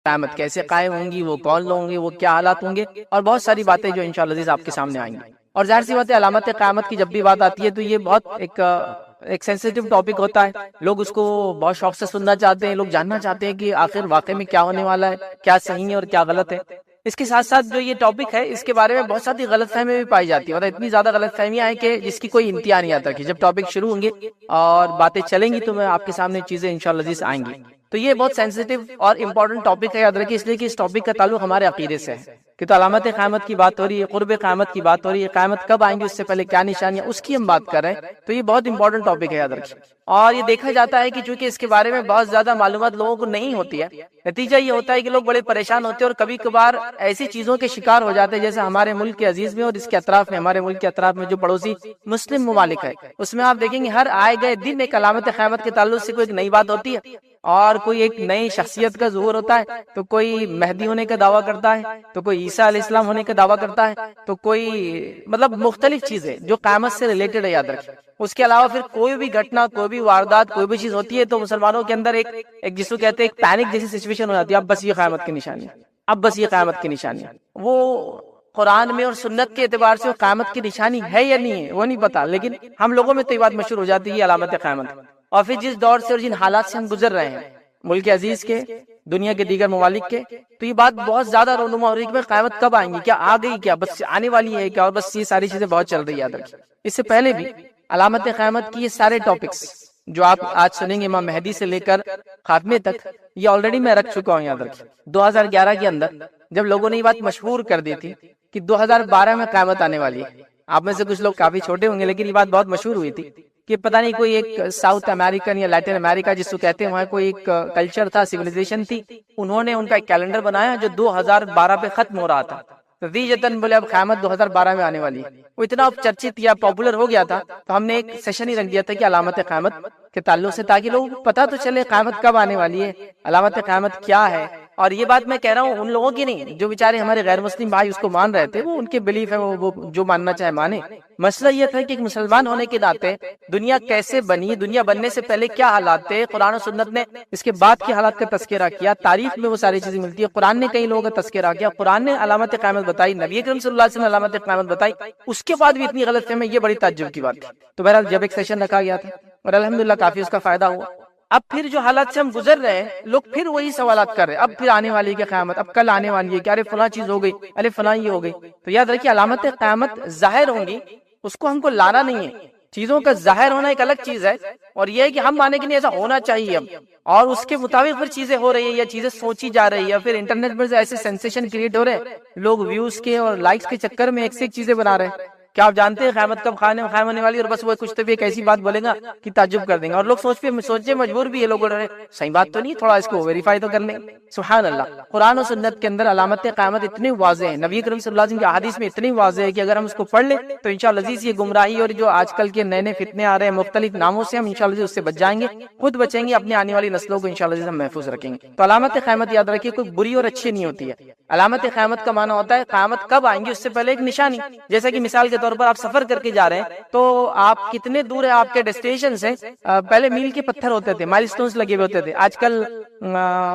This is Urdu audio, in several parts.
قیامت کیسے قائم ہوں گی، وہ کون لوگ ہوں گے، وہ کیا حالات ہوں گے، اور بہت ساری باتیں جو انشاءاللہ عزیز آپ کے سامنے آئیں گی۔ اور ظاہر سی بات ہے علامت قیامت کی جب بھی بات آتی ہے تو یہ بہت ایک سینسیٹیو ٹاپک ہوتا ہے، لوگ اس کو بہت شوق سے سننا چاہتے ہیں، لوگ جاننا چاہتے ہیں کہ آخر واقعے میں کیا ہونے والا ہے، کیا صحیح ہے اور کیا غلط ہے۔ اس کے ساتھ ساتھ جو یہ ٹاپک ہے اس کے بارے میں بہت ساری غلط فہمیاں بھی پائی جاتی ہیں، اور اتنی زیادہ غلط فہمیاں ہیں کہ جس کی کوئی انتہا نہیں آتا کہ جب ٹاپک شروع ہوں گے اور باتیں چلیں گی تو میں آپ کے سامنے چیزیں انشاءاللہ عزیز آئیں گی۔ تو یہ بہت سینسیٹیو اور امپورٹنٹ ٹاپک ہے، یاد رکھیے، اس لیے کہ اس ٹاپک کا تعلق ہمارے عقیدے سے ہے کہ تو علامت قیامت کی بات ہو رہی ہے، قرب قیامت کی بات ہو رہی ہے، قیامت کب آئیں گی، اس سے پہلے کیا نشانیاں، اس کی ہم بات کر رہے ہیں، تو یہ بہت امپورٹنٹ ٹاپک ہے، یاد رکھیے۔ اور یہ دیکھا جاتا ہے کہ چونکہ اس کے بارے میں بہت زیادہ معلومات لوگوں کو نہیں ہوتی ہے، نتیجہ یہ ہوتا ہے کہ لوگ بڑے پریشان ہوتے ہیں اور کبھی کبھار ایسی چیزوں کے شکار ہو جاتے ہیں جیسے ہمارے ملک کے عزیز میں اور اس کے اطراف میں، ہمارے ملک کے اطراف میں جو پڑوسی مسلم ممالک ہے، اس میں آپ دیکھیں گے ہر آئے گئے دن ایک علامت قیامت کے تعلق سے کوئی ایک نئی بات ہوتی ہے، اور کوئی ایک نئی شخصیت کا ظہور ہوتا ہے، تو کوئی مہدی ہونے کا دعویٰ کرتا ہے، تو کوئی عیسیٰ علیہ السلام ہونے کا دعویٰ کرتا ہے، تو کوئی مطلب مختلف چیزیں جو قیامت سے ریلیٹڈ ہے، یاد رکھیں۔ اس کے علاوہ پھر کوئی بھی گھٹنا، کوئی بھی واردات، کوئی بھی چیز ہوتی ہے تو مسلمانوں کے اندر ایک جس کو کہتے ہیں ایک پینک جیسی سچویشن ہو جاتی ہے، اب بس یہ قیامت کی نشانی ہے، اب بس یہ قیامت کی نشانی ہے۔ وہ قرآن میں اور سنت کے اعتبار سے وہ قیامت کی نشانی ہے یا نہیں ہے وہ نہیں پتا، لیکن ہم لوگوں میں تو یہ بات مشہور ہو جاتی ہے یہ علامت قیامت۔ اور پھر جس دور سے اور جن حالات سے ہم گزر رہے ہیں، ملک عزیز کے، دنیا کے دیگر ممالک کے، تو یہ بات بہت زیادہ رونما ہو رہی ہے کہ قیامت کب آئیں گی، کیا آ گئی، کیا بس آنے والی ہے کیا، اور بس یہ ساری چیزیں بہت چل رہی ہے، یاد رکھیں۔ اس سے پہلے بھی علامت قیامت کی یہ سارے ٹاپکس جو آپ آج سنیں گے امام مہدی سے لے کر خاتمے تک، یہ آلریڈی میں رکھ چکا ہوں، یاد رکھیں۔ 2011 کے اندر جب لوگوں نے یہ بات مشہور کر دی تھی کہ 2012 میں قیامت آنے والی ہے، آپ میں سے کچھ لوگ کافی چھوٹے ہوں گے لیکن یہ بات بہت مشہور ہوئی تھی کہ پتہ نہیں کوئی ایک ساؤتھ امریکن یا لیٹن امریکہ جس کو کہتے ہیں، وہاں کوئی ایک کلچر تھا، سیویلائزیشن تھی، انہوں نے ان کا ایک کیلنڈر بنایا جو 2012 پہ ختم ہو رہا تھا، نتیجتاً بولے اب قیامت 2012 میں آنے والی ہے۔ وہ اتنا چرچت یا پاپولر ہو گیا تھا تو ہم نے ایک سیشن ہی رکھ دیا تھا کہ علامت قیامت کے تعلق سے، تاکہ لوگوں کو پتہ تو چلے قیامت کب آنے والی ہے، علامت قیامت کیا ہے۔ اور یہ بات میں کہہ رہا ہوں ان لوگوں کی نہیں جو بیچارے ہمارے غیر مسلم بھائی اس کو مان رہے تھے، وہ ان کے بلیف ہے، وہ جو ماننا چاہے مانے۔ مسئلہ یہ تھا کہ ایک مسلمان ہونے کے ناطے دنیا کیسے بنی، دنیا بننے سے پہلے کیا حالات تھے، قرآن و سنت نے اس کے بعد کے حالات کا تذکرہ کیا، تاریخ میں وہ ساری چیزیں ملتی ہے، قرآن نے کئی لوگوں کا تذکرہ کیا، قرآن نے علامت قیامت بتائی، نبی کریم صلی اللہ علیہ وسلم نے علامت قیامت بتائی، اس کے بعد بھی اتنی غلط فہمی، یہ بڑی تعجب کی بات تھی۔ تو بہرحال جب ایک سیشن رکھا گیا تھا اور الحمدللہ کافی اس کا فائدہ ہوا، اب پھر جو حالات سے ہم گزر رہے ہیں لوگ پھر وہی سوالات کر رہے ہیں، اب پھر آنے والی ہے قیامت، اب کل آنے والی ہے کہ ارے فلاں چیز ہو گئی، ارے فلاں یہ ہو گئی۔ تو یاد رکھیے علامت قیامت ظاہر ہوں گی، اس کو ہم کو لانا نہیں ہے، چیزوں کا ظاہر ہونا ایک الگ چیز ہے، اور یہ ہے کہ ہم مانے کہ نہیں ایسا ہونا چاہیے اب، اور اس کے مطابق پھر چیزیں ہو رہی ہے یا چیزیں سوچی جا رہی ہے، پھر انٹرنیٹ پر ایسے سینسیشن کریٹ ہو رہے ہیں، لوگ ویوز کے اور لائکس کے چکر میں ایک سے ایک چیزیں بنا رہے ہیں۔ کیا آپ جانتے ہیں قیامت کب قائم ہونے والی ہے، اور بس وہ کچھ تو بھی ایک ایسی بات بولے گا کہ تعجب کر دیں گے، اور لوگ سوچے مجبور بھی ہے، لوگ بول رہے ہیں صحیح بات تو نہیں، تھوڑا اس کو ویریفائی تو کر لیں۔ سبحان اللہ، قرآن و سنت کے اندر علامت قیامت اتنی واضح ہے، نبی کریم صلی اللہ علیہ وسلم کی احادیث میں اتنی واضح ہے کہ اگر ہم اس کو پڑھ لیں تو انشاءاللہ عزیز یہ گمراہی اور جو آج کل کے نئے نئے فتنے آ رہے ہیں مختلف ناموں سے، ہم انشاءاللہ عزیز اس سے بچ جائیں گے، خود بچیں گے، اپنی آنے والی نسلوں کو انشاءاللہ عزیز ہم محفوظ رکھیں گے۔ تو علامت قیامت یاد رکھیے کوئی بری اور اچھی نہیں ہوتی ہے، علامت قیامت کا معنی ہوتا ہے قیامت کب آئیں گی اس سے پہلے ایک نشانی، جیسا کہ مثال کے طور پر آپ سفر کر کے جا رہے ہیں تو آپ کتنے دور ہے آپ کے ڈیسٹینیشن سے، پہلے میل کے پتھر ہوتے تھے، مائل سٹونز لگے ہوئے ہوتے تھے، آج کل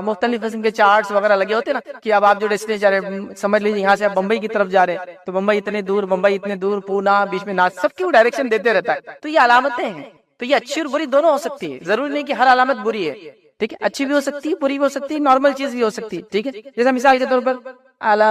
مختلف قسم کے چارٹس وغیرہ لگے ہوتے ہیں نا کہ اب آپ جو ڈیسٹینیشن جا رہے ہیں، سمجھ لیجیے یہاں سے آپ بمبئی کی طرف جا رہے ہیں تو بمبئی اتنے دور، بمبئی اتنے دور، پونا بیچ میں ناس، سب کی وہ ڈائریکشن دیتے رہتا ہے۔ تو یہ علامتیں ہیں، تو یہ اچھی اور بری دونوں ہو سکتی ہے، ضروری نہیں کہ ہر علامت بری ہے، ٹھیک ہے، اچھی بھی ہو سکتی ہے، بری بھی ہو سکتی ہے، نارمل چیز بھی ہو سکتی ہے، ٹھیک ہے۔ جیسا مثال کے طور پر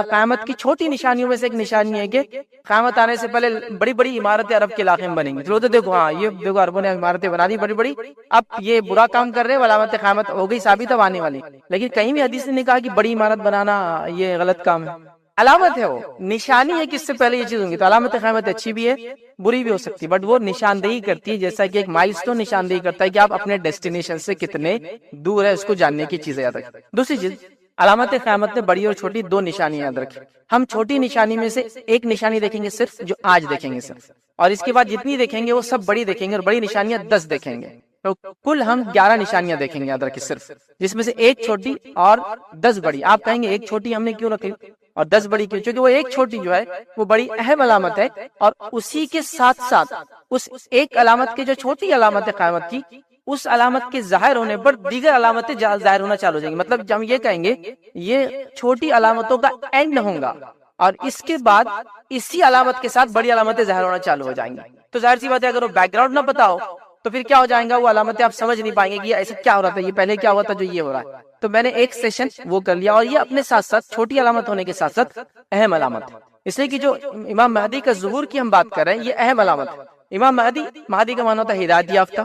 قیامت کی چھوٹی نشانیوں میں سے ایک نشانی ہے کہ قیامت آنے سے پہلے بڑی بڑی عمارتیں عرب کے علاقے میں بنیں گی، تو دیکھو ہاں یہ دیکھو عربوں نے عمارتیں بنا دی بڑی بڑی، اب یہ برا کام کر رہے ہیں، علامت قیامت ہو گئی ثابت اب آنے والی، لیکن کہیں بھی حدیث نے نہیں کہا کہ بڑی عمارت بنانا یہ غلط کام ہے، علامت ہے، وہ نشانی ہے کہ اس سے پہلے یہ چیز ہوں گی، تو علامت قیامت اچھی بھی ہے بری بھی ہو سکتی ہے، بٹ وہ نشاندہی کرتی ہے، جیسا کہ ایک مائل سٹون نشاندہی کرتا ہے کہ آپ اپنے ڈیسٹینیشن سے کتنے دور ہے اس کو جاننے کی چیزیں یاد رکھیں۔ دوسری چیز، علامت قیامت نے بڑی اور چھوٹی دو نشانیاں یاد رکھی، ہم چھوٹی نشانی میں سے ایک نشانی دیکھیں گے صرف جو آج دیکھیں گے صرف، اور اس کے بعد جتنی دیکھیں گے وہ سب بڑی دیکھیں گے، اور بڑی نشانیاں 10 دیکھیں گے، تو کل ہم 11 نشانیاں دیکھیں گے یاد رکھیں صرف، جس میں سے ایک چھوٹی اور 10 بڑی۔ آپ کہیں گے ایک چھوٹی ہم نے کیوں رکھی اور 10 بڑی کیوں؟ کیونکہ وہ ایک چھوٹی جو ہے وہ بڑی اہم علامت ہے، اور اسی کے ساتھ ساتھ اس ایک علامت کے جو چھوٹی علامت ہے قیامت کی، اس علامت کے ظاہر ہونے پر دیگر علامتیں ظاہر ہونا چالو ہو جائیں گی. مطلب ہم یہ کہیں گے یہ چھوٹی علامتوں کا اینڈ ہوگا اور اس کے بعد اسی علامت کے ساتھ بڑی علامتیں ظاہر ہونا چالو ہو جائیں گی. تو ظاہر سی بات ہے اگر وہ بیک گراؤنڈ نہ پتا ہو تو پھر کیا ہو جائے گا, وہ علامتیں آپ سمجھ نہیں پائیں گے کہ ایسا کیا ہو رہا تھا, یہ پہلے کیا ہوا تھا جو یہ ہو رہا ہے. تو میں نے ایک سیشن وہ کر لیا, اور یہ اپنے ساتھ ساتھ چھوٹی علامت ہونے کے ساتھ ساتھ اہم علامت ہے, اس لیے کہ جو امام مہدی کا ظہور کی ہم بات کر رہے ہیں یہ اہم علامت ہے. امام مہدی, مہدی کا معنی ہوتا ہے ہدایت یافتہ,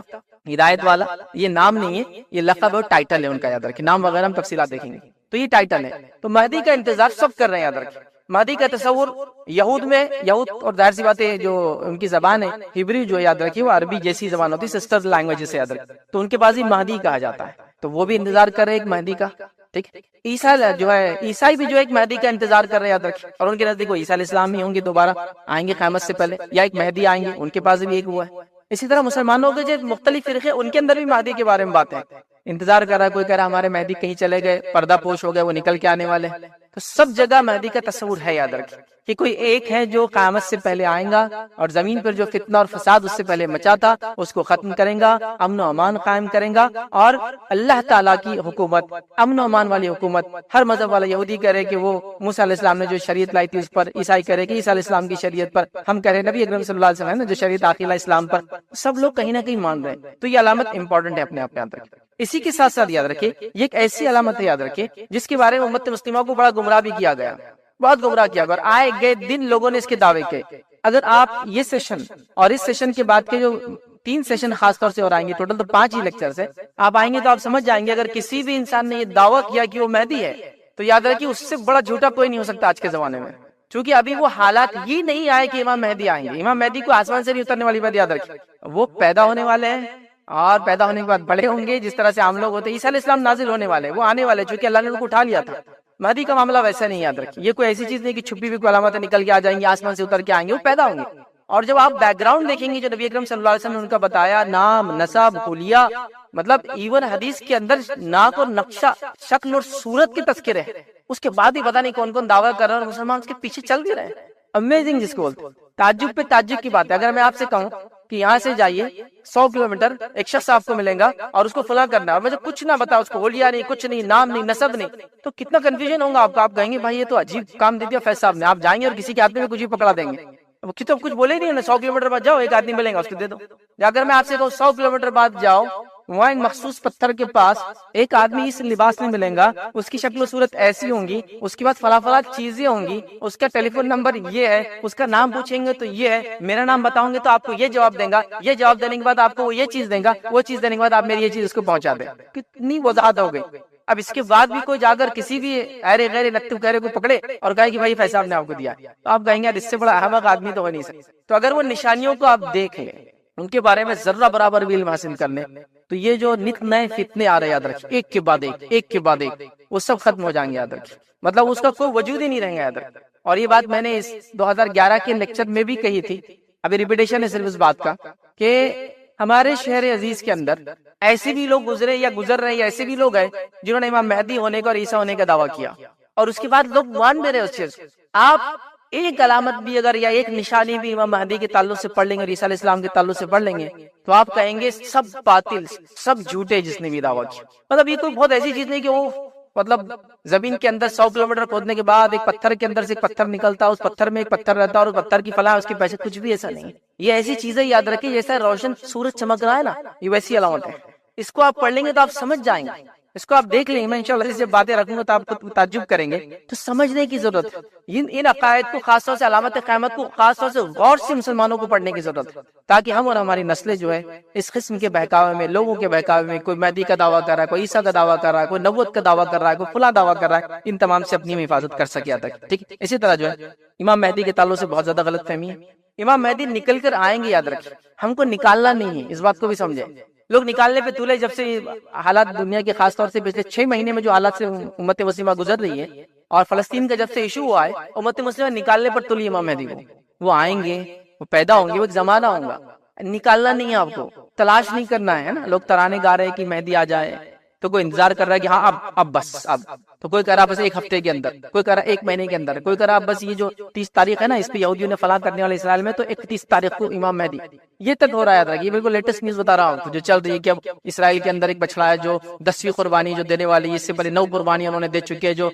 ہدایت والا. یہ نام نہیں ہے, یہ لقب اور ٹائٹل ہے ان کا, یاد رکھیں. نام وغیرہ ہم تفصیلات دیکھیں گے, تو یہ ٹائٹل ہے. تو مہدی کا انتظار سب کر رہے ہیں, یاد رکھیں. مہدی کا تصور یہود میں, یہود اور ظاہر سی بات ہے جو ان کی زبان ہے ہبری جو یاد رکھیے وہ عربی جیسی زبان ہوتی ہے, سسٹر لینگویج سے یاد رکھیں, تو ان کے پاس ہی مہدی کہا جاتا ہے. تو وہ بھی انتظار کر رہے ہیں ایک مہدی کا. ٹھیک, عیسیٰ جو ہے, عیسائی بھی جو ایک مہدی کا انتظار کر رہے ہیں, یاد رکھیں. اور ان کے نزدیک وہ عیسیٰ علیہ السلام ہی ہوں گے, دوبارہ آئیں گے قیامت سے پہلے, یا ایک مہدی آئیں گے, ان کے پاس بھی ایک ہوا ہے. اسی طرح مسلمانوں کے جو مختلف فرقے ان کے اندر بھی مہدی کے بارے میں باتیں انتظار کر رہا ہے. کوئی کہہ رہا ہمارے مہدی کہیں چلے گئے, پردہ پوش ہو گئے, وہ نکل کے آنے والے. تو سب جگہ مہدی کا تصور ہے, یاد رکھیں کہ کوئی ایک ہے جو قیامت سے پہلے آئیں گا اور زمین پر جو فتنہ اور فساد اس سے پہلے مچا تھا اس کو ختم کریں گا, امن و امان قائم کریں گا, اور اللہ تعالیٰ کی حکومت, امن و امان والی حکومت. ہر مذہب والا یہودی کرے کہ وہ موسیٰ علیہ السلام نے جو شریعت لائی تھی اس پر, عیسائی کرے کہ عیسیٰ علیہ السلام کی شریعت پر, ہم کہہ رہے نبی اکرم صلی اللہ علیہ وسلم نے جو شریعت عاقلہ اسلام پر, سب لوگ کہیں نہ کہیں مان رہے ہیں. تو یہ علامت امپورٹنٹ ہے, اپنے آپ یاد رکھیں. اسی کے ساتھ ساتھ یاد رکھیں یہ ایک ایسی علامت ہے, یاد رکھیں, جس کے بارے میں امت مسلمہ کو بڑا گمراہ بھی کیا گیا, بہت گمراہ کیا گیا, اور آئے گئے دن لوگوں نے اس کے دعوے کیے. اگر آپ یہ سیشن اور اس سیشن کے بعد کے جو 3 سیشن خاص طور سے اور آئیں گے, ٹوٹل تو 5 ہی لیکچر سے آپ آئیں گے, تو آپ سمجھ جائیں گے اگر کسی بھی انسان نے یہ دعویٰ کیا کہ وہ مہدی ہے تو یاد رکھیے اس سے بڑا جھوٹا کوئی نہیں ہو سکتا آج کے زمانے میں. چونکہ ابھی وہ حالات یہ نہیں آئے کہ امام مہدی آئیں گے. امام مہدی کو آسمان سے نہیں اترنے والی بات یاد رکھیں, وہ پیدا ہونے والے ہیں, اور پیدا ہونے کے بعد بڑے ہوں گے جس طرح سے عام لوگ ہوتے ہیں. عیسیٰ علیہ السلام نازل ہونے والے, وہ آنے والے, چونکہ اللہ نے ان کو اٹھا لیا تھا. مہدی کا معاملہ ویسا نہیں, یاد رکھیں. یہ کوئی ایسی چیز نہیں کہ چھپی ہوئی علامتیں نکل کے آ جائیں گی, آسمان سے اتر کے آئیں گے, وہ پیدا ہوں گے. اور جب آپ بیک گراؤنڈ دیکھیں گے جو نبی اکرم صلی اللہ علیہ وسلم نے ان کا بتایا, نام, نسب, حلیہ, مطلب ایون حدیث کے اندر ناک اور نقشہ, شکل اور صورت کے تذکرے ہیں, اس کے بعد ہی پتہ نہیں کون کون دعویٰ کر رہے ہیں اور مسلمان اس کے پیچھے چل بھی رہے ہیں. امیزنگ جس کو بولتے ہیں, تعجب پہ تعجب کی بات ہے. اگر میں آپ سے کہوں کہ یہاں سے جائیے 100 کلومیٹر, ایک شخص آپ کو ملیں گا اور اس کو فلاں کرنا ہے, اور مجھے کچھ نہ بتا, اس کو اولیاء نہیں, کچھ نہیں, نام نہیں, نسب نہیں, تو کتنا کنفیوژن ہوگا آپ کو. آپ کہیں گے بھائی یہ تو عجیب کام دے دیا فیض صاحب نے. آپ جائیں گے اور کسی کے ہاتھ میں کچھ بھی پکڑا دیں گے, وہ کتنا کچھ بولے نہیں, 100 کلومیٹر بعد جاؤ, ایک آدمی ملیں گا, اس کو دے دو. یا اگر میں آپ سے کہوں 100 کلومیٹر بعد جاؤ, وہاں ایک مخصوص پتھر کے پاس ایک آدمی اس لباس میں ملیں گا, اس کی شکل و صورت ایسی ہوں گی, اس کے بعد فلاں فلاں چیزیں ہوں گی, اس کا ٹیلی فون نمبر یہ ہے, اس کا نام پوچھیں گے تو یہ ہے, میرا نام بتاؤں گے تو آپ کو یہ جواب دیں گا, یہ جواب دینے کے بعد آپ کو وہ یہ چیز دیں گا, وہ چیز دینے کے بعد آپ میری یہ چیز اس کو پہنچا دیں. کتنی وضاحت ہو گئی. اب اس کے بعد بھی کوئی جا کر کسی بھی ایرے غیر نتو گہرے کو پکڑے اور کہے کہ بھائی فیض صاحب نے آپ کو دیا, تو آپ کہیں گے اس سے بڑا احمق آدمی تو ہو نہیں سکتا. تو اگر وہ نشانیوں کو آپ دیکھ لیں, ان کے بارے میں ذرہ برابر بھی علم حاصل کر لیں, تو یہ جو نت نئے فتنے آ رہے ہیں, یاد رکھیں, ایک کے بعد ایک, ایک کے بعد ایک, وہ سب ختم ہو جائیں گے, یاد رکھیں. مطلب اس کا کوئی وجود ہی نہیں رہیں گا, یاد رکھیں. اور یہ بات میں نے اس 2011 کے لیکچر میں بھی کہی تھی, ابھی ریپیٹیشن ہے صرف اس بات کا, کہ ہمارے شہر عزیز کے اندر ایسے بھی لوگ گزرے یا گزر رہے ہیں, یا ایسے بھی لوگ ہیں جنہوں نے امام مہدی ہونے کا اور عیسیٰ ہونے کا دعویٰ کیا, اور اس کے بعد لوگ مان بھی رہے اس چیز. آپ ایک علامت بھی اگر یا ایک نشانی بھی امام مہدی کے تعلق سے پڑھ لیں گے اور عیسیٰ علیہ السلام کے تعلق سے پڑھ لیں گے, تو آپ کہیں گے سب باطل, سب جھوٹے جس نے بھی دعویٰ کیا. مطلب یہ کوئی بہت ایسی چیز نہیں کہ وہ مطلب زمین کے اندر 100 کلومیٹر کھودنے کے بعد ایک پتھر کے اندر سے ایک پتھر نکلتا, اس پتھر میں ایک پتھر رہتا اور اس پتھر کی فلاں اس کے پیچھے, کچھ بھی ایسا نہیں. یہ ایسی چیزیں یاد رکھیں جیسا روشن سورج چمک رہا ہے نا, یہ ویسی علامت ہے. اس کو آپ پڑھ لیں گے تو آپ سمجھ جائیں گے, اس کو آپ دیکھ لیں گے. میں انشاءاللہ جب باتیں رکھوں گا تو آپ کو تعجب کریں گے. تو سمجھنے کی ضرورت ہے ان عقائد کو, خاص طور سے علامت قیامت کو خاص طور سے غور سے مسلمانوں کو پڑھنے کی ضرورت ہے, تاکہ ہم اور ہماری نسلیں جو ہے اس قسم کے بہکاوے میں, لوگوں کے بہکاوے میں, کوئی مہدی کا دعویٰ کر رہا ہے, کوئی عیسیٰ کا دعویٰ کر رہا ہے, کوئی نبوت کا دعویٰ کر رہا ہے, کوئی فلاں دعویٰ کر رہا ہے, ان تمام سے اپنی حفاظت کر سکے تک. ٹھیک, اسی طرح جو ہے امام مہدی کے تعلق سے بہت زیادہ غلط فہمی ہے. امام مہدی نکل کر آئیں گے, یاد رکھیں, ہم کو نکالنا نہیں ہے, اس بات کو بھی سمجھیں. لوگ نکالنے پہ تولے, جب سے حالات دنیا کے خاص طور سے پچھلے 6 مہینے میں جو حالات سے امت مسلمہ گزر رہی ہے, اور فلسطین کا جب سے ایشو ہوا ہے, امت مسلمہ نکالنے پر تلی امام مہدی کو. وہ آئیں گے, وہ پیدا ہوں گے, وہ ایک زمانہ ہوگا. نکالنا نہیں ہے آپ کو, تلاش نہیں کرنا ہے نا. لوگ ترانے گا رہے ہیں کہ مہدی آ جائے, تو کوئی انتظار کر رہا ہے کہ ہاں اب بس اب, تو کوئی کہہ رہا بس 1 ہفتے کے اندر, کوئی کہہ رہا 1 مہینے کے اندر, کوئی کہہ رہا بس یہ جو 30 تاریخ ہے نا اس پہ یہودیوں نے فلاں کرنے والے اسرائیل میں, تو 31 تاریخ کو امام مہدی. یہ تک ہو رہا تھا. یہ بالکل لیٹسٹ نیوز بتا رہا ہوں جو چل رہی ہے کہ اب اسرائیل کے اندر ایک بچڑا ہے جو 10ویں قربانی جو دینے والی ہے. اس سے پہلے 9 قربانی انہوں نے دے چکے ہیں جو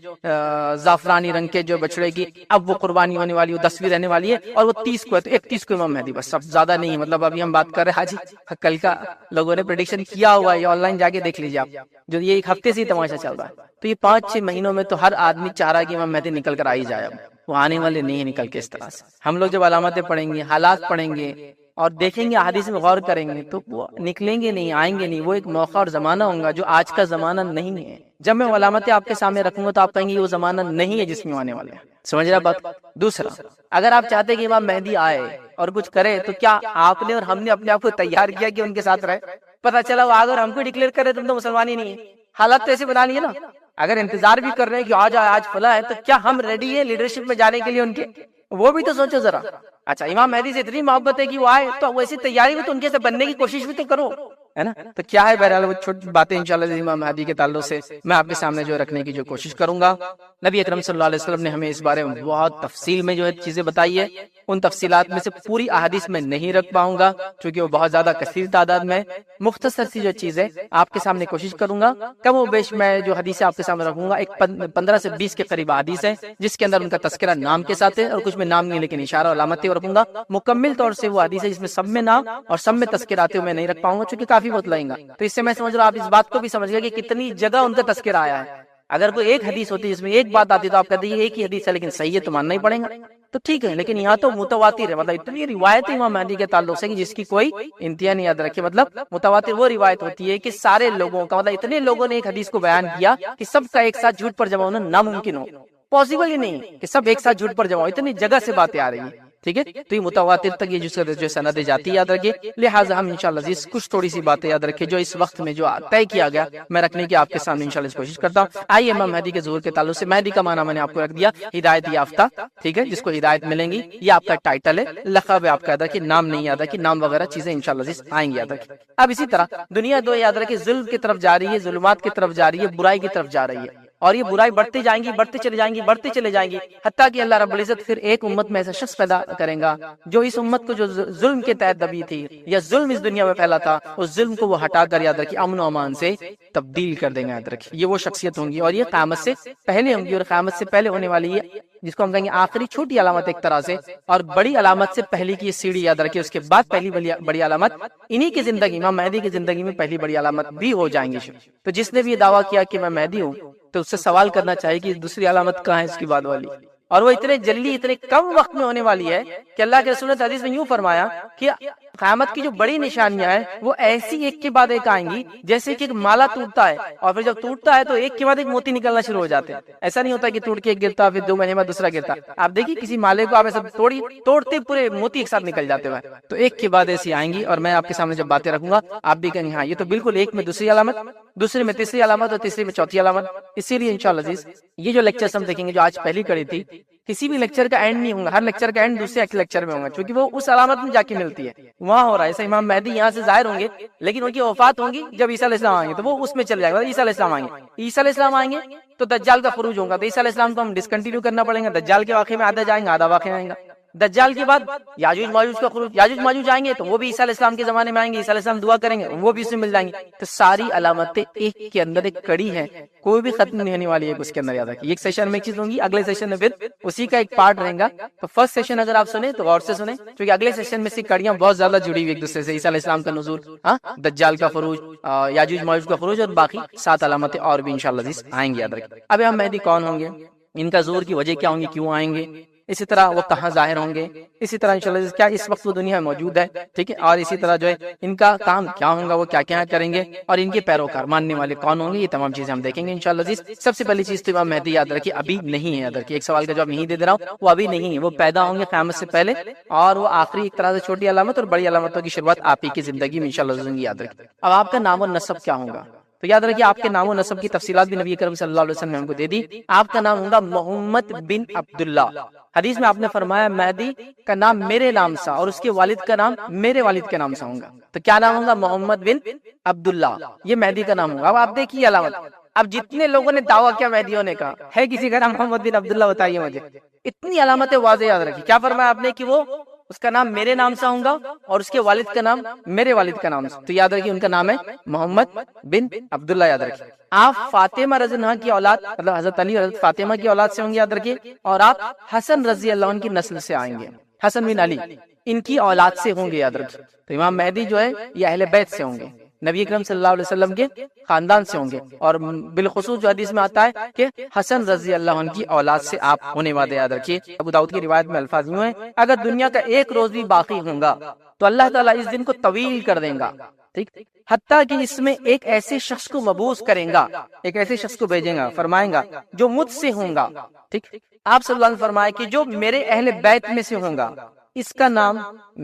زعفرانی رنگ کے جو بچڑے کی. اب وہ قربانی ہونے والی ہے 10ویں رہنے والی ہے اور وہ 30 کو ہے. تو 31 کو امام مہدی بس. اب زیادہ نہیں ہے. مطلب ابھی ہم بات کر رہے ہیں حاجی کل کا لوگوں نے پریڈکشن کیا ہوا ہے. یہ آن لائن جا کے دیکھ لیجیے آپ. جو یہ ایک ہفتے سے ہی تماشا چل رہا ہے. تو یہ 5-6 مہینوں میں تو ہر آدمی چاہ رہا ہے کہ امام مہدی نکل کر آ ہی جائے. اب وہ آنے والے نہیں نکل کے اس طرح سے. ہم لوگ جب علامتیں پڑھیں گے, حالات پڑھیں گے اور دیکھیں گے, احادیث میں غور کریں گے, تو وہ نکلیں گے نہیں, آئیں گے نہیں. وہ ایک موقع اور زمانہ ہوگا جو آج کا زمانہ نہیں ہے. جب میں علامتیں آپ کے سامنے رکھوں گا تو آپ کہیں گے وہ زمانہ نہیں ہے جس میں آنے والے ہیں. سمجھ رہا بات. دوسرا, اگر آپ چاہتے کہ امام مہدی آئے اور کچھ کرے تو کیا آپ نے اور ہم نے اپنے آپ کو تیار کیا کہ ان کے ساتھ رہے؟ پتا چلا وہ آگے ہم کو ڈکلیئر کرے تم تو مسلمان ہی نہیں ہے. حالات تو ایسے بنا لیے نا. اگر انتظار بھی کر رہے ہیں کہ آج آج فلاں ہے, تو کیا ہم ریڈی ہیں لیڈرشپ میں جانے کے لیے ان کے؟ وہ بھی تو سوچو ذرا. اچھا امام مہدی سے اتنی محبت ہے کہ وہ آئے تو ویسی تیاری بھی تو ان کے سے بننے کی کوشش بھی تو کرو, ہے نا. تو کیا ہے بہرحال وہ چھوٹی باتیں انشاءاللہ امام مہدی کے تعلق سے میں آپ کے سامنے جو رکھنے کی جو کوشش کروں گا. نبی اکرم صلی اللہ علیہ وسلم نے ہمیں اس بارے میں بہت تفصیل میں جو ہے چیزیں بتائی ہے. ان تفصیلات میں سے پوری احادیث میں نہیں رکھ پاؤں گا کیونکہ وہ بہت زیادہ کثیر تعداد میں. مختصر سی جو چیز ہے آپ کے سامنے کوشش کروں گا. کم و بیش میں جو حدیث آپ کے سامنے رکھوں گا ایک 15 سے 20 کے قریب حدیث ہے جس کے اندر ان کا تذکرہ نام کے ساتھ ہے, اور کچھ میں نام نہیں لیکن اشارہ علامتیں رکھوں گا. مکمل طور سے وہ حدیث ہے جس میں سب میں نام اور سب میں تذکرہ آتے ہوئے میں نہیں رکھ پاؤں گا چونکہ کافی بہت لائیں گا. تو اس سے میں سمجھ رہا ہوں آپ اس بات کو بھی سمجھ گئے کہ کتنی جگہ ان کا تذکرہ آیا ہے. اگر کوئی ایک حدیث ہوتی جس میں ایک بات آتی تو آپ کہتے ہیں ایک ہی حدیث ہے لیکن صحیح ہے تو ماننا ہی پڑے گا. تو ٹھیک ہے, لیکن یہاں تو متواتر ہے. مطلب اتنی روایت امام مہدی کے تعلق سے جس کی کوئی انتہا نہیں. یاد رکھیے مطلب متواتر وہ روایت ہوتی ہے کہ سارے لوگوں کا, مطلب اتنے لوگوں نے ایک حدیث کو بیان کیا کہ سب کا ایک ساتھ جھوٹ پر جمع ہونا ناممکن ہو. پاسبل ہی نہیں کہ سب ایک ساتھ جھوٹ پر جمع ہو. اتنی جگہ سے باتیں آ رہی ہیں. ٹھیک ہے, تو یہ متواتر تک یہ جو سندیں جاتی یاد رکھیے. لہٰذا ہم انشاءاللہ عزیز کچھ تھوڑی سی باتیں یاد رکھیں جو اس وقت میں جو طے کیا گیا میں رکھنے کی آپ کے سامنے انشاءاللہ کوشش کرتا ہوں. آئیے امام مہدی کے ظہور کے تعلق سے. مہدی کا معنی میں نے آپ کو رکھ دیا ہدایت یافتہ. ٹھیک ہے, جس کو ہدایت ملیں گی یہ آپ کا ٹائٹل ہے, لقب ہے آپ کا. یاد رکھیے نام نہیں یاد رکھیے, نام وغیرہ چیزیں انشاءاللہ عزیز آئیں گی. یاد رکھیے. اب اسی طرح دنیا دو یاد رکھیے ظلم کی طرف جا رہی ہے, ظلمات کی طرف جا رہی ہے, برائی کی طرف جا رہی ہے. اور یہ برائی بڑھتی جائیں گی, بڑھتی چلے جائیں گی, بڑھتی چلے جائیں گی, حتیٰ کہ اللہ رب العزت پھر ایک امت میں ایسا شخص پیدا کریں گا جو اس امت کو جو ظلم کے تحت دبی تھی یا ظلم اس دنیا میں پھیلا تھا, اس ظلم کو وہ ہٹا کر یاد رکھیے امن و امان سے تبدیل کر دیں گے. یاد رکھیے یہ وہ شخصیت ہوں گی اور یہ قیامت سے پہلے ہوں گی, اور قیامت سے پہلے ہونے والی ہے جس کو ہم کہیں گے آخری چھوٹی علامت ایک طرح سے, اور بڑی علامت سے پہلی کی سیڑھی. یاد رکھیے اس کے بعد پہلی بڑی علامت انہی کی زندگی, امام مہدی کی زندگی میں پہلی بڑی علامت بھی ہو جائیں گی. تو جس نے بھی یہ دعویٰ کیا کہ میں مہدی ہوں تو اس سے سوال کرنا چاہیے کہ دوسری علامت کہاں ہے اس کی بعد والی, اور وہ اتنے جلدی اتنے کم وقت میں ہونے والی ہے کہ اللہ کے رسول نے حدیث میں یوں فرمایا کہ قیامت کی جو بڑی نشانیاں ہیں وہ ایسی ایک کے بعد ایک آئیں گی جیسے کہ ایک مالا ٹوٹتا ہے اور پھر جب ٹوٹتا ہے تو ایک کے بعد ایک موتی نکلنا شروع ہو جاتے ہیں. ایسا نہیں ہوتا کہ ٹوٹ کے ایک گرتا پھر 2 مہینے بعد دوسرا گرتا. آپ دیکھیے کسی مالے کو آپ ایسا توڑتے پورے موتی ایک ساتھ نکل جاتے ہیں. تو ایک کے بعد ایسی آئیں گی اور میں آپ کے سامنے جب باتیں رکھوں گا آپ بھی کہیں گے ہاں یہ تو بالکل ایک میں دوسری علامت, دوسرے میں تیسری علامت اور تیسری میں چوتھی علامت. اسی لیے انشاءاللہ عزیز یہ جو لیکچرز ہم دیکھیں گے جو آج پہلی کڑی تھی, کسی بھی لیکچر کا اینڈ نہیں ہوگا, ہر لیکچر کا اینڈ دوسرے لیکچر میں ہوگا کیونکہ وہ اس علامت میں جا کے ملتی ہے, وہاں ہو رہا ہے. ایسا امام مہدی یہاں سے ظاہر ہوں گے لیکن ان کی وفات ہوں گی جب عیسیٰ علیہ السلام آئیں گے تو وہ اس میں چل جائے گا. عیسیٰ علیہ السلام آئیں گے, عیسیٰ علیہ السلام آئیں گے تو دجال کا خروج ہوگا, تو عیسیٰ علیہ السلام کو ہم ڈسکنٹینیو کرنا پڑیں گا. دجال کے واقعے میں آدھا جائیں گے, آدھا واقعہ آئیں گا. دجال کے بعد یاجوج ماجوج کا خروج, یاجوج ماجوج آئیں گے تو وہ بھی عیسیٰ علیہ السلام کے زمانے میں آئیں گے, عیسیٰ علیہ السلام دعا کریں گے وہ بھی اس میں مل جائیں گے. تو ساری علامتیں ایک کے اندر ایک کڑی ہے, کوئی بھی ختم نہیں ہونے والی ہے اس کے اندر. یاد رکھیے ایک سیشن میں ایک چیز ہوں گی, اگلے سیشن میں پھر اسی کا ایک پارٹ رہے گا. تو فرسٹ سیشن اگر آپ سنیں تو غور سے سنیں کیونکہ اگلے سیشن میں سے کڑیاں بہت زیادہ جڑی ہوئی ایک دوسرے سے. عیسیٰ علیہ السلام کا نزول, دجال کا خروج, یاجوج ماجوج کا خروج اور باقی 7 علامتیں اور بھی انشاءاللہ آئیں گی. یاد رکھیے اب ہم مہدی کون ہوں گے, ان کا ظہور کی وجہ کیا ہوں گی, کیوں آئیں گے, اسی طرح وہ کہاں ظاہر ہوں گے, اسی طرح انشاءاللہ کیا اس وقت وہ دنیا میں موجود ہے. ٹھیک ہے, اور اسی طرح جو ہے ان کا کام کیا ہوگا, وہ کیا کیا کریں گے, اور ان کے پیروکار ماننے والے کون ہوں گے, یہ تمام چیزیں ہم دیکھیں گے انشاءاللہ. سب سے پہلی چیز تو امام مہدی یاد رکھیے ابھی نہیں ہے. یاد رکھیے ایک سوال کا جواب یہیں دے دے رہا ہوں, وہ ابھی نہیں ہے, وہ پیدا ہوں گے قیامت سے پہلے, اور وہ آخری ایک طرح سے چھوٹی علامت اور بڑی علامتوں کی شروعات آپ ہی کی زندگی میں انشاءاللہ. یاد رکھیے اب آپ کا نام و نسب کیا ہوگا, تو یاد رکھیے آپ کے نام و نسب کی تفصیلات بھی نبی کریم صلی اللہ علیہ وسلم نے ہم کو دے دی. آپ کا نام ہوگا محمد بن عبداللہ. حدیث میں آپ نے فرمایا مہدی کا نام میرے نام سا اور اس کے والد کا نام میرے والد کے نام سا ہوگا. تو کیا نام ہوگا, محمد بن عبداللہ, یہ مہدی کا نام ہوگا. اب آپ دیکھیے علامت, اب جتنے لوگوں نے دعویٰ کیا مہدی ہونے کا, ہے کسی کا نام محمد بن عبداللہ, بتائیے مجھے. اتنی علامتیں واضح یاد رکھیے. کیا فرمایا آپ نے کہ وہ اس کا نام میرے نام سے ہوگا اور اس کے والد کا نام میرے والد کا نام سے. تو یاد رکھیے ان کا نام ہے محمد بن عبداللہ. یاد رکھیے آپ فاطمہ رضی اللہ عنہ کی اولاد مطلب حضرت علی اور حضرت فاطمہ کی اولاد سے ہوں گے. یاد رکھیے اور آپ حسن رضی اللہ عنہ کی نسل سے آئیں گے. حسن بن علی ان کی اولاد سے ہوں گے. یاد رکھیے تو امام مہدی جو ہے یہ اہل بیت سے ہوں گے, نبی اکرم صلی اللہ علیہ وسلم کے خاندان سے ہوں گے. اور بالخصوص جو حدیث میں آتا ہے کہ حسن رضی اللہ عنہ کی اولاد سے آپ ہونے والے. یاد رکھیے ابو داؤد کی روایت میں الفاظ یوں ہیں, اگر دنیا کا ایک روز بھی باقی ہوگا تو اللہ تعالیٰ اس دن کو طویل کر دیں گا, ٹھیک, حتیٰ کہ اس میں ایک ایسے شخص کو مبعوث کریں گا, ایک ایسے شخص کو بھیجیں گا, فرمائیں گا جو مجھ سے ہوں گا. ٹھیک, آپ صلی اللہ علیہ وسلم فرمائے کہ جو میرے اہل بیت میں سے ہوں گا اس کا نام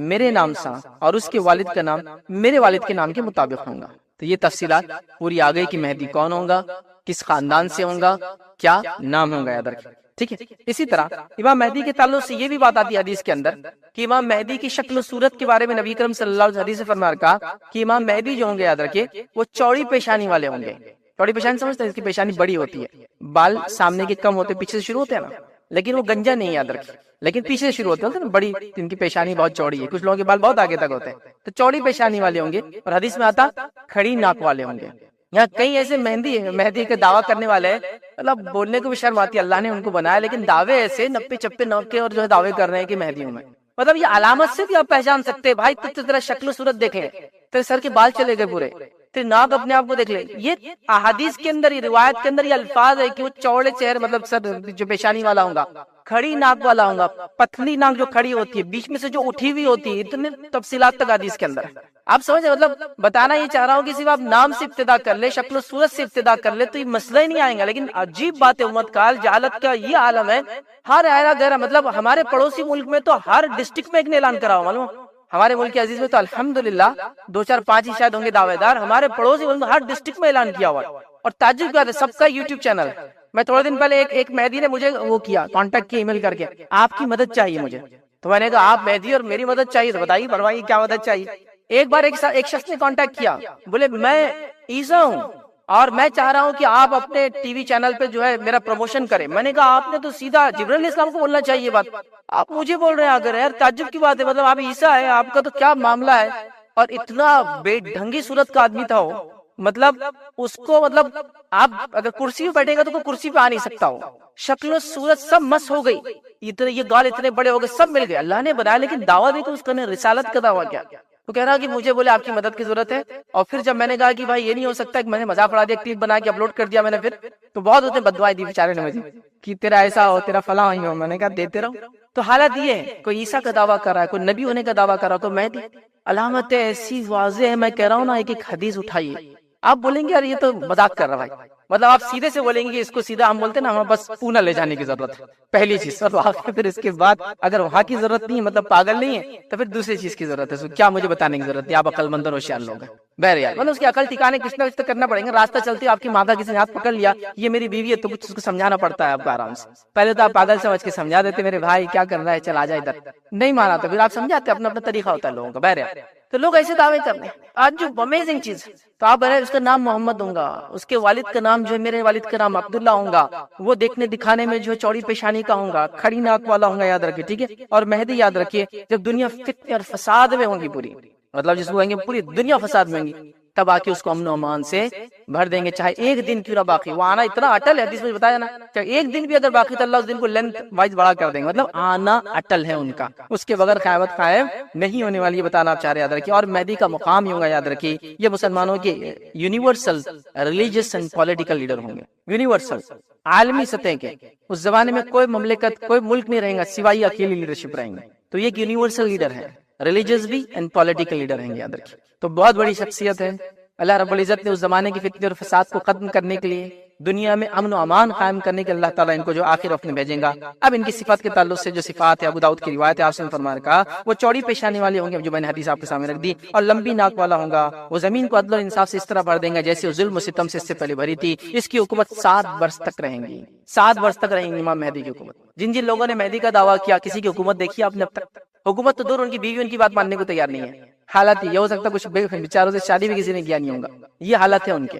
میرے نام سے اور اس کے والد کا نام میرے والد کے نام کے مطابق ہوں گا. تو یہ تفصیلات پوری آ گئی کہ مہدی کون ہوگا, کس خاندان سے ہوگا, کیا نام ہوگا. یاد رکھیں, ٹھیک ہے. اسی طرح امام مہدی کے تعلق سے یہ بھی بات آتی ہے حدیث کے اندر کہ امام مہدی کی شکل و صورت کے بارے میں نبی کرم صلی اللہ علیہ وسلم سے فرمایا کہا کہ امام مہدی جو ہوں گے, یاد رکھیے, وہ چوڑی پیشانی والے ہوں گے. چوڑی پیشانی سمجھتے ہیں, اس کی پیشانی بڑی ہوتی ہے, بال سامنے کے کم ہوتے پیچھے سے شروع ہوتے ہیں نا, لیکن وہ گنجا نہیں. یاد رکھیے لیکن پیچھے سے شروع ہوتے ہیں نا, بڑی, ان کی پیشانی بہت چوڑی ہے. کچھ لوگوں کے بال بہت آگے تک ہوتے ہیں, تو چوڑی پیشانی والے ہوں گے. اور حدیث میں آتا کھڑی ناک والے ہوں گے. یہاں کئی ایسے مہدی کے دعویٰ کرنے والے ہیں, مطلب بولنے کو بھی شرم آتی ہے, اللہ نے ان کو بنایا, لیکن دعوے ایسے نپے چپے نوکے اور جو ہے دعوے کر رہے ہیں کہ مہدی ہوں میں. مطلب یہ علامت سے بھی آپ پہچان سکتے ہیں بھائی, تو تیرا شکل و صورت دیکھیں, تیرے سر کے بال چلے گئے پورے, تیرے ناک اپنے آپ کو دیکھ لے. یہ احادیث کے اندر, یہ روایت کے اندر یہ الفاظ ہے کہ وہ چوڑے چہرے مطلب سر جو پیشانی والا ہوگا, کھڑی ناک والا ہوگا, پتلی ناک جو کھڑی ہوتی ہے, بیچ میں سے جو اٹھی ہوئی ہوتی ہے, اتنے تفصیلات تک حدیث کے اندر. آپ سمجھے, مطلب بتانا یہ چاہ رہا ہوں کہ صرف آپ نام سے ابتدا کر لے, شکل و صورت سے ابتدا کر لے تو یہ مسئلہ ہی نہیں آئے گا. لیکن عجیب بات ہے, امت کال جہالت کا یہ عالم ہے, ہر ایرا گہرا, مطلب ہمارے پڑوسی ملک میں تو ہر ڈسٹرکٹ میں ایک نے اعلان کرا ہوا, معلوم ہمارے ملک کے عزیز میں تو الحمدللہ 2-4-5 ہی شاید ہوں گے دعوے دار, ہمارے پڑوسی ملک میں ہر ڈسٹرکٹ میں اعلان کیا ہوا. اور تعجب کی بات ہے, سب کا یوٹیوب چینل. میں تھوڑے دن پہلے ایک مہدی نے مجھے وہ کیا, کانٹیکٹ کیا ای میل کر کے, آپ کی مدد چاہیے مجھے. تو میں نے کہا آپ مہدی اور میری مدد چاہیے, تو بتائیے بڑھوائیے کیا مدد چاہیے. ایک بار ایک شخص نے کانٹیکٹ کیا, بولے میں عیسیٰ ہوں اور میں چاہ رہا ہوں کہ آپ اپنے ٹی وی چینل پہ جو ہے میرا پروموشن کریں. میں نے کہا آپ نے تو سیدھا جبرائیل علیہ السلام کو بولنا چاہیے بات, آپ مجھے بول رہے ہیں. اگر یار تعجب کی بات ہے, مطلب آپ عیسیٰ ہے, آپ کا تو کیا معاملہ ہے. اور اتنا بے ڈھنگی صورت کا آدمی تھا وہ, مطلب اس کو, مطلب آپ اگر کرسی پہ بیٹھے گا تو کوئی کرسی پہ آ نہیں سکتا ہو. شکل و صورت سب مس ہو گئی, یہ گال اتنے بڑے ہو گئے, سب مل گئے, اللہ نے بنایا. لیکن دعویٰ بھی تو اس کا نے, رسالت کا دعویٰ کیا. تو کہہ رہا کہ مجھے بولے آپ کی مدد کی ضرورت ہے. اور پھر جب میں نے کہا کہ بھائی یہ نہیں ہو سکتا, کہ میں نے مذاق اڑا دیا, کلپ بنا کے اپلوڈ کر دیا میں نے, پھر تو بہت اس نے بددعائیں دی بیچارے نے مجھے کہ تیرا ایسا ہو, تیرا فلاں ہو. میں نے کہا دیتے رہو. تو حالت یہ ہے, کوئی عیسیٰ کا دعویٰ کر رہا ہے, کوئی نبی ہونے کا دعویٰ کر رہا ہے, کوئی مہدی. علامتیں ایسی واضح ہے, میں کہہ رہا ہوں نا, ایک حدیث اٹھائیے. آپ بولیں گے یار یہ تو مذاق کر رہا بھائی, مطلب آپ سیدھے سے بولیں گے, اس کو سیدھا ہم بولتے ہیں نا, ہمیں بس پونا لے جانے کی ضرورت ہے, پہلی چیز. اور پھر اس کے بعد اگر وہاں کی ضرورت نہیں ہے, مطلب پاگل نہیں ہے, تو پھر دوسری چیز کی ضرورت ہے. کیا مجھے بتانے کی ضرورت ہے, آپ عقل مند اور ہوشیار لوگ ہیں. بہرحال مطلب اس کی عقل ٹھکانے کچھ نہ کچھ تو کرنا پڑے گا. راستہ چلتے آپ کی ماں کا کسی نے ہاتھ پکڑ لیا, یہ میری بیوی ہے, تو کچھ اس کو سمجھانا پڑتا ہے آپ کو آرام سے. پہلے تو آپ پاگل سمجھ کے سمجھا دیتے, میرے بھائی کیا کر رہا ہے, چل آ جا ادھر. نہیں مانا تو پھر آپ سمجھاتے, اپنا اپنا طریقہ ہوتا ہے لوگوں کا. بہرحال تو لوگ ایسے دعوے کر رہے ہیں. آج جو امیزنگ چیز, تو آپ بہرحال اس کا نام محمد ہوں گا, اس کے والد کا نام جو ہے میرے والد کا نام عبداللہ ہوں گا, وہ دیکھنے دکھانے میں جو ہے چوڑی پیشانی کا ہوں گا, کھڑی ناک والا ہوں گا. یاد رکھیے, ٹھیک ہے. اور مہدی یاد رکھیے, جب دنیا فتنے اور فساد میں ہوگی پوری, مطلب جس کو کہیں گے پوری دنیا فساد میں ہوگی, تب آ کے اس کو امن و امان سے بھر دیں گے, چاہے ایک دن کیوں نہ باقی. وہ آنا اتنا اٹل ہے, حدیث میں بتایا نا, چاہے ایک دن بھی اگر باقی تو اللہ اس دن کو لینتھ وائز بڑا کر دیں گے. مطلب آنا اٹل ہے ان کا, اس کے بغیر قیامت قائم نہیں ہونے والی, یہ بتانا آپ چاہ رہے. یاد رکھیے. اور مہدی کا مقام ہی ہوگا, یاد رکھیے, یہ مسلمانوں کے universal religious and political leader ہوں گے. یونیورسل, عالمی سطح کے. اس زمانے میں کوئی مملکت, کوئی ملک نہیں رہے گا سوائے اکیلی لیڈرشپ رہیں گے. تو یہ ایک یونیورسل لیڈر ہے, ریلیجیس بھی اینڈ پولیٹیکل لیڈر ہیں. یاد رکھیے. تو بہت بڑی شخصیت ہے. اللہ رب العزت نے اس زمانے کی فتنے اور فساد کو ختم کرنے کے لیے, دنیا میں امن و امان قائم کرنے کے اللہ تعالیٰ ان کو جو آخر وقت میں بھیجیں گا. اب ان کی صفات کے تعلق سے جو صفات ہے, ابو داؤد کی روایت ہے, آپ سے فرمان کہا وہ چوڑی پیشانی والے ہوں گے, جو میں نے حدیث آپ کے سامنے رکھ دی, اور لمبی ناک والا ہوگا. وہ زمین کو عدل اور انصاف سے اس طرح بھر دیں گا جیسے وہ ظلم و ستم سے اس سے پہلے بھری تھی. اس کی حکومت 7 برس تک رہیں گی. 7 برس تک رہیں گی امام مہدی کی حکومت. جن لوگوں نے مہدی کا دعویٰ کیا, کسی کی حکومت دیکھی آپ نے اب تک؟ حکومت تو دور, ان کی بیوی ان کی بات ماننے کو تیار نہیں ہے. حالت یہ ہو سکتا کچھ بیچاروں سے شادی بھی کسی نے کیا نہیں ہوگا, یہ حالت ہے ان کے.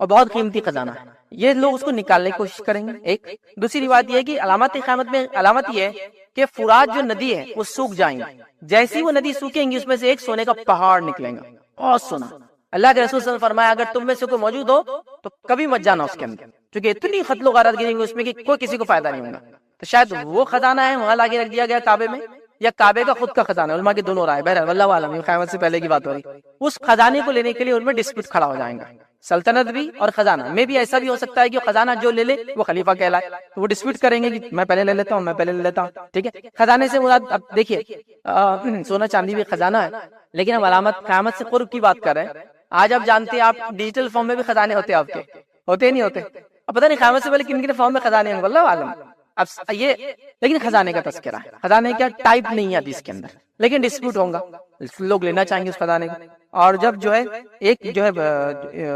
اور بہت قیمتی خزانہ ہے، یہ لوگ اس کو نکالنے کی کوشش کریں گے۔ ایک دوسری بات یہ ہے کہ علامات قیامت میں علامت یہ ہے کہ فرات جو ندی ہے وہ سوکھ جائیں گی، جیسی وہ ندی سوکھیں گی اس میں سے ایک سونے کا پہاڑ نکلے گا، بہت سونا۔ اللہ کے رسول صلی اللہ علیہ وسلم فرمایا اگر تم میں سے کوئی موجود ہو تو کبھی مت جانا اس کے اندر، کیونکہ اتنی قتل و غارت گریں گی اس میں کہ کوئی کسی کو فائدہ نہیں ہوگا۔ تو شاید وہ خزانہ ہے وہاں لا کے رکھ دیا گیا کعبے میں، یا کعبے کا خود کا خزانہ ہے، علماء کے دونوں رائے، بہرحال واللہ عالم، قیامت سے پہلے کی بات ہو رہی۔ اس خزانے کو لینے کے لیے ان میں ڈسپیوٹ کھڑا ہو جائیں گا، سلطنت بھی اور خزانہ میں بھی۔ ایسا بھی ہو سکتا ہے کہ خزانہ جو لے لے وہ خلیفہ کہلائے، تو وہ ڈسپیوٹ کریں گے کہ میں پہلے لے لیتا ہوں، میں پہلے لے لیتا ہوں، ٹھیک ہے۔ خزانے سے مراد اب دیکھیے سونا چاندی بھی خزانہ ہے، لیکن ہم علامت قیامت سے قرب کی بات کر رہے ہیں۔ آج آپ جانتے ہیں آپ ڈیجیٹل فارم میں بھی خزانے ہوتے ہیں، آپ کے ہوتے نہیں ہوتے؟ اب پتہ نہیں قیامت سے پہلے کن کن فارم میں خزانے ہوں گے، واللہ عالم۔ اب یہ لیکن خزانے کا تذکرہ ہے، خزانے کا ٹائپ نہیں ہے حدیث کے اندر، لیکن ڈسپیوٹ ہوگا، لوگ لینا چاہیں گے اس خزانے کو۔ اور جب جو ہے ایک جو ہے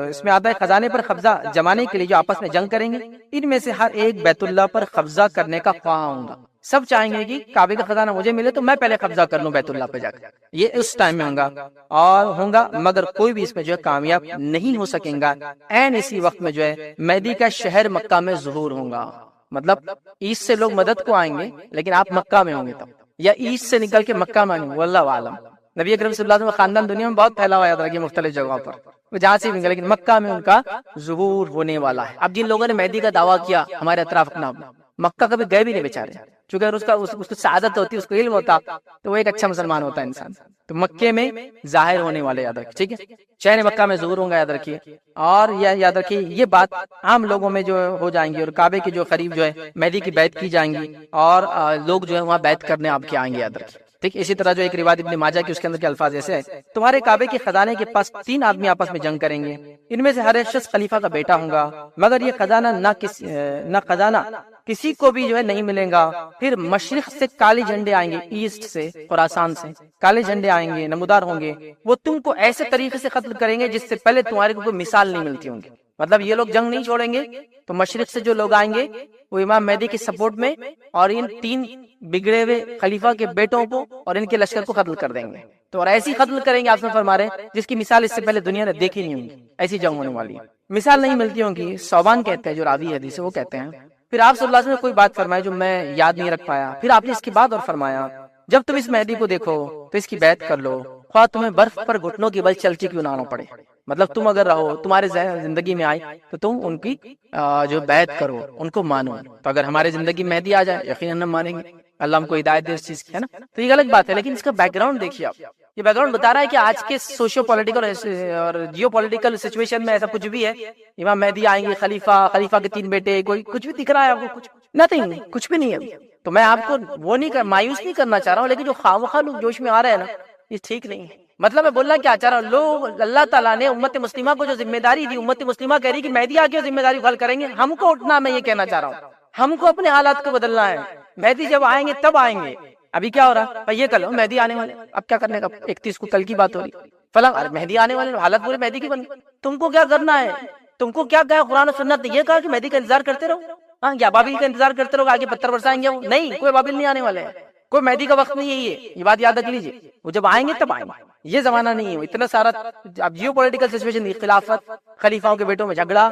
اس میں آتا ہے خزانے پر قبضہ جمانے کے لیے جو آپس میں جنگ کریں گے، ان میں سے ہر ایک بیت اللہ پر قبضہ کرنے کا خواہاں ہوں گا۔ سب چاہیں گے کہ کعبے کا خزانہ مجھے ملے تو میں پہلے قبضہ کر لوں بیت اللہ پہ جا کر، یہ اس ٹائم میں ہوگا اور ہوگا، مگر کوئی بھی اس میں جو ہے کامیاب نہیں ہو سکیں گا۔ این اسی وقت میں جو ہے مہدی کا شہر مکہ میں ظہور ہوگا، مطلب ایسٹ سے لوگ مدد کو آئیں گے لیکن آپ مکہ میں ہوں گے تب، یا ایسٹ سے نکل کے مکہ میں آئیں گے، واللہ عالم۔ نبی اکرم صلی اللہ علیہ وسلم کا خاندان دنیا میں بہت پھیلا ہوا ہے مختلف جگہوں پر، وہ جہاں سے بھی گئے، لیکن مکہ میں ان کا ظہور ہونے والا ہے۔ اب جن لوگوں نے مہدی کا دعویٰ کیا ہمارے اطراف اپنا، مکہ کبھی گئے بھی نہیں بیچارے، چونکہ اگر اس کو سعادت ہوتی، اس کو علم ہوتا تو وہ ایک اچھا مسلمان ہوتا ہے انسان۔ تو مکے میں ظاہر ہونے والے یاد رکھیے، ٹھیک ہے، شہر مکہ میں ظہور ہوں گا، یاد رکھیے۔ اور یہ یاد رکھیے یہ بات عام لوگوں میں جو ہو جائیں گی، اور کعبے کے جو قریب جو ہے مہدی کی بیعت کی جائیں گی، اور لوگ جو ہے وہاں بیعت کرنے آپ کے آئیں گے، یاد رکھیے، ٹھیک۔ اسی طرح جو ایک روایت ابن ماجہ کی، اس کے اندر کے الفاظ ایسے ہیں، تمہارے کعبے کے خزانے کے پاس 3 آدمی آپس میں جنگ کریں گے، ان میں سے ہر ایک شخص خلیفہ کا بیٹا ہوں گا، مگر یہ خزانہ نہ خزانہ کسی کو بھی جو ہے نہیں ملے گا۔ پھر مشرق سے کالے جھنڈے آئیں گے، ایسٹ سے خراسان سے کالے جھنڈے آئیں گے، نمودار ہوں گے، وہ تم کو ایسے طریقے سے قتل کریں گے جس سے پہلے تمہارے کو کوئی مثال نہیں ملتی ہوں گی۔ مطلب یہ لوگ جنگ نہیں چھوڑیں گے، تو مشرق سے جو لوگ آئیں گے وہ امام مہدی کے سپورٹ میں، اور ان 3 بگڑے ہوئے خلیفہ کے بیٹوں کو اور ان کے لشکر کو قتل کر دیں گے، تو اور ایسی قتل کریں گے، آپ سے فرما رہے ہیں جس کی مثال اس سے پہلے دنیا نے دیکھی نہیں ہوگی، ایسی جنگ ہونے والی ہے، مثال نہیں ملتی ہوگی۔ صوبان کہتے ہیں جو راوی حدیث ہے، وہ کہتے ہیں پھر آپ صلی اللہ علیہ وسلم نے کوئی بات فرمائی جو میں یاد نہیں رکھ پایا، پھر آپ نے اس کے بعد اور فرمایا جب تم اس مہدی کو دیکھو تو اس کی بیعت کر لو، خواہ تمہیں برف پر گھٹنوں کی بل چلتی کیوں نہ پڑے۔ مطلب تم اگر رہو، تمہارے زندگی میں آئی تو تم ان کی جو بیعت کرو، ان کو مانو۔ تو اگر ہمارے زندگی میں مہدی آ جائے یقیناً ہم مانیں گے، اللہ ہم کو ہدایت دے اس چیز کی، ہے نا۔ تو یہ غلط بات ہے، لیکن اس کا بیک گراؤنڈ دیکھیے آپ، یہ بیک گراؤنڈ بتا رہا ہے کہ آج کے سوشیو پولیٹیکل اور جیو پولیٹیکل سچویشن میں ایسا کچھ بھی ہے، امام مہدی آئیں گے، خلیفہ کے 3 بیٹے، کوئی کچھ بھی دکھ رہا ہے آپ کو؟ کچھ نتھنگ، کچھ بھی نہیں ہے۔ تو میں آپ کو وہ نہیں مایوس نہیں کرنا چاہ رہا ہوں، لیکن جو خواہ لوگ جوش میں آ رہے ہیں نا، یہ ٹھیک نہیں ہے۔ مطلب میں بولنا کیا چاہ رہا ہوں، لوگ اللہ تعالیٰ نے امت مسلمہ کو جو ذمہ داری دی، امت مسلمہ کہہ رہی کہ مہدی آ کے ذمہ داری حل کریں گے، ہم کو اٹھنا، میں یہ کہنا چاہ رہا ہوں، ہم کو اپنے حالات کو بدلنا ہے۔ مہدی جب آئیں گے تب آئیں گے، ابھی کیا ہو رہا ہے، یہ کل مہدی آنے والے، اب کیا کرنے کا، 31 کو کل کی بات ہو رہی، فلاں مہدی آنے والے، حالت پورے مہدی کی بن گئی۔ تم کو کیا کرنا ہے، تم کو کیا کہا قرآن و سنت نے، یہ کہا کہ مہدی کا انتظار کرتے رہو، ہاں، یا بابل کا انتظار کرتے رہو، آگے پتھر برسائیں گے، وہ نہیں، کوئی بابل نہیں آنے والے ہیں، کوئی مہدی کا وقت نہیں ہے، یہ بات یاد رکھ لیجیے، وہ جب آئیں گے تب آئیں گے، یہ زمانہ نہیں ہے۔ اتنا سارا اب جیو پولیٹیکل سچویشن، خلافت، خلیفاؤں کے بیٹوں میں جھگڑا،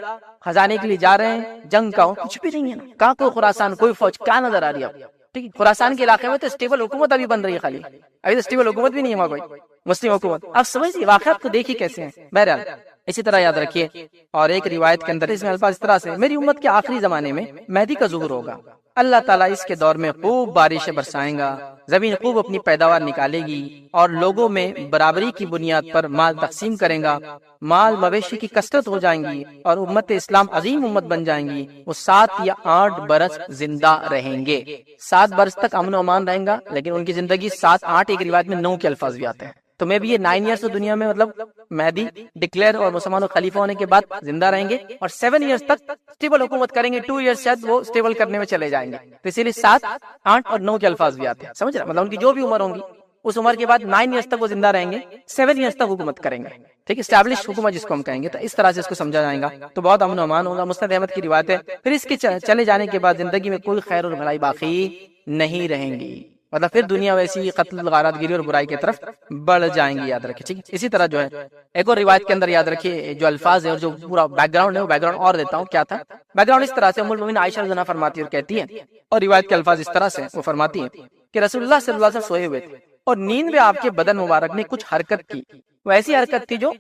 خزانے کے لیے جا رہے ہیں، جنگ کا کچھ بھی نہیں ہے نا، کہاں کوئی خراسان، کوئی فوج، کیا نظر آ رہی ہے آپ؟ خراسان کے علاقے میں تو اسٹیبل حکومت ابھی بن رہی ہے، خالی ابھی تو اسٹیبل حکومت بھی نہیں ہے وہاں، کوئی مسلم حکومت۔ آپ سمجھیے واقعات کو دیکھیے کیسے ہیں۔ بہرحال اسی طرح یاد رکھیے، اور ایک روایت کے اندر اس میں الفاظ اس طرح سے، میری امت کے آخری زمانے میں مہدی کا ظہور ہوگا، اللہ تعالیٰ اس کے دور میں خوب بارشیں برسائیں گا، زمین خوب اپنی پیداوار نکالے گی، اور لوگوں میں برابری کی بنیاد پر مال تقسیم کرے گا، مال مویشی کی کثرت ہو جائیں گی، اور امت اسلام عظیم امت بن جائیں گی۔ وہ 7 یا 8 برس زندہ رہیں گے، 7 برس تک امن و امان رہیں گا، لیکن ان کی زندگی 7 8، ایک روایت میں 9 کے الفاظ بھی آتے ہیں۔ تو میں بھی یہ 9 ایئرس دنیا میں، مطلب مہدی ڈکلیئر اور مسلمانوں خلیفہ ہونے کے بعد زندہ رہیں گے، اور 7 ایئرس تک اسٹیبل حکومت کریں گے، 2 ایئرس شاید وہ اسٹیبل کرنے میں چلے جائیں گے، تو اسی لیے 7 8 اور 9 کے الفاظ بھی آتے ہیں، سمجھ رہے ہیں؟ مطلب ان کی جو بھی عمر ہوں گی، اس عمر کے بعد 9 ایئرس تک وہ زندہ رہیں گے، 7 ایئرس تک حکومت کریں گے، ٹھیک ہے، اسٹیبلش حکومت جس کو ہم کہیں گے۔ تو اس طرح سے اس کو سمجھا جائے گا، تو بہت امن و امان ہوگا۔ مسند احمد کی روایت ہے، پھر اس کے چلے جانے کے بعد زندگی میں کوئی خیر اور بھلائی باقی نہیں رہیں گی۔ مطلب پھر دنیا ویسی قتل غارت گیری اور برائی کی طرف بڑھ جائیں گی، یاد رکھیے ٹھیک۔ اسی طرح جو ہے ایک اور روایت کے اندر یاد رکھیے جو الفاظ ہے اور جو پورا بیک گراؤنڈ ہے وہ بیک گراؤنڈ اور دیتا ہوں کیا تھا۔ بیک گراؤنڈ اس طرح سے ام المؤمنین عائشہ رضی اللہ عنہا فرماتی اور کہتی ہیں، اور روایت کے الفاظ اس طرح سے وہ فرماتی ہیں کہ رسول اللہ صلی اللہ علیہ وسلم سوئے ہوئے تھے اور نیند میں آپ کے بدن مبارک نے کچھ حرکت کی، وہ ایسی حرکت تھی جو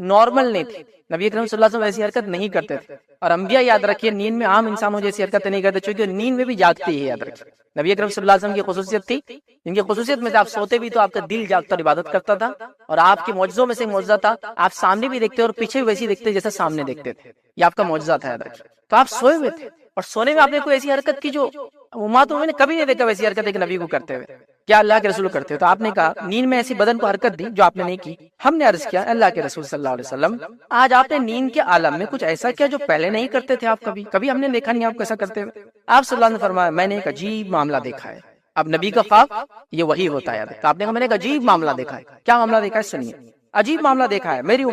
نارمل نہیں تھی، نبی اکرم صلی اللہ علیہ وسلم ایسی حرکت نہیں کرتے تھے، اور انبیاء یاد رکھیے نیند میں عام انسانوں جیسی حرکتیں نہیں کرتے، چونکہ نیند میں بھی جاگتی ہے، یاد رکھیے نبی اکرم صلی اللہ علیہ وسلم کی خصوصیت تھی، جن کی خصوصیت میں سے آپ سوتے بھی تو آپ کا دل جاگتا اور عبادت کرتا تھا، اور آپ کے معجزوں میں سے معجزہ تھا آپ سامنے بھی دیکھتے اور پیچھے بھی ویسی دیکھتے جیسا سامنے دیکھتے تھے، یہ آپ کا معجزہ تھا، یاد رکھیے۔ تو آپ سوئے ہوئے تھے اور سونے میں آپ نے کوئی ایسی حرکت کی جو امتوں نے کبھی نہیں دیکھا، ویسی حرکت ایک نبی کو کرتے ہوئے، کیا اللہ کے رسول کرتے ہوئے، تو آپ نے کہا نیند میں ایسی بدن کو حرکت دی جو آپ نے نہیں کی۔ ہم نے عرض کیا اللہ کے رسول صلی اللہ علیہ وسلم آج آپ نے نیند کے عالم میں کچھ ایسا کیا جو پہلے نہیں کرتے تھے، آپ کبھی ہم نے دیکھا نہیں آپ کو ایسا کرتے ہوئے۔ آپ صلی اللہ علیہ وسلم نے فرمایا میں نے ایک عجیب معاملہ دیکھا ہے۔ اب نبی کا خواب یہ وہی ہوتا ہے، آپ نے کہا میں نے ایک عجیب معاملہ دیکھا ہے، کیا معاملہ دیکھا ہے سنیے۔ عجیب معاملہ دیکھا ہے، میری